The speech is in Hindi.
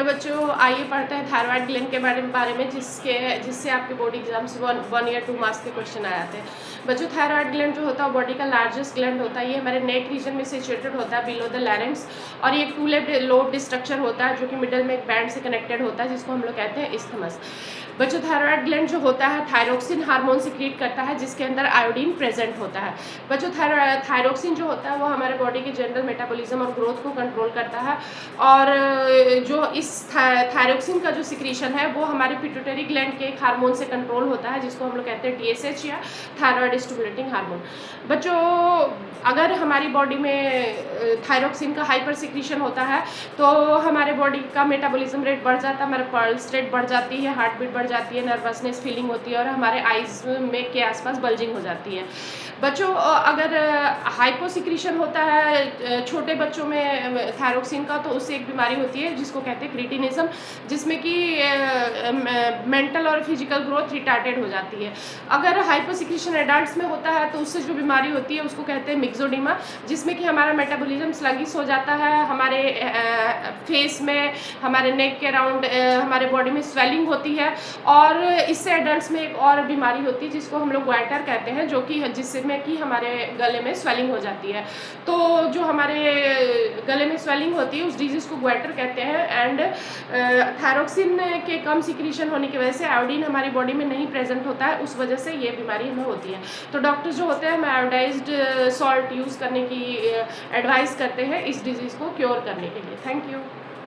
बच्चों आइए पढ़ते हैं थायराइड ग्लैंड के बारे में जिससे आपके बोर्ड एग्जाम्स 1 या 2 मार्क्स के क्वेश्चन आ जाते हैं। बच्चों थायराइड ग्लैंड जो होता है बॉडी का लार्जेस्ट ग्लैंड होता है। ये हमारे नेक रीजन में सिचुएटेड होता है बिलो द लैरिंक्स, और ये 2 लोब स्ट्रक्चर होता है जो कि मिडल में एक बैंड से कनेक्टेड होता है जिसको हम लोग कहते हैं इस्थमस। बच्चों थायराइड ग्लैंड जो होता है थायरोक्सिन हार्मोन सिक्रीट करता है जिसके अंदर आयोडीन प्रेजेंट होता है। बच्चों थायरोक्सिन जो होता है वो हमारे बॉडी के जनरल मेटाबॉलिज्म और ग्रोथ को कंट्रोल करता है, और जो इस थायरोक्सिन का जो सिक्रीशन है वो हमारे पिट्यूटरी ग्लैंड के एक हार्मोन से कंट्रोल होता है जिसको हम लोग कहते हैं TSH या थायराइड स्टिमुलेटिंग हार्मोन। बच्चों अगर हमारी बॉडी में थायरोक्सिन का हाइपर सिक्रीशन होता है तो हमारे बॉडी का मेटाबॉलिज्म रेट बढ़ जाता है, हमारा पल्स रेट बढ़ जाती है, हार्ट बीट बढ़ जाती है, नर्वसनेस फीलिंग होती है और हमारे आइज में के आसपास बल्जिंग हो जाती है। बच्चों अगर हाइपोसिक्रीशन होता है छोटे बच्चों में थायरोक्सिन का तो उससे एक बीमारी होती है जिसको कहते हैं क्रिटिनिज्म, जिसमें कि मेंटल और फिजिकल ग्रोथ रिटार्टेड हो जाती है। अगर हाइपोसिक्रीशन एडल्ट्स में होता है तो उससे जो बीमारी होती है उसको कहते हैं मिक्सोडिमा, जिसमें कि हमारा मेटाबॉलिज्म स्लगिश हो जाता है, हमारे फेस में, हमारे नेक के अराउंड, हमारे बॉडी में स्वेलिंग होती है, और इससे एडल्ट्स में एक और बीमारी होती है जिसको हम लोग ग्वाइटर कहते हैं, जो कि जिसमें कि हमारे गले में स्वेलिंग हो जाती है। तो जो हमारे गले में स्वेलिंग होती है उस डिजीज़ को ग्वाइटर कहते हैं। एंड थायरोक्सिन के कम सिक्रीशन होने की वजह से आयोडीन हमारी बॉडी में नहीं प्रेजेंट होता है, उस वजह से ये बीमारी हमें होती है। तो डॉक्टर्स जो होते हैं आयोडाइज्ड सॉल्ट यूज़ करने की एडवाइस करते हैं इस डिजीज़ को क्योर करने के लिए। Thank you.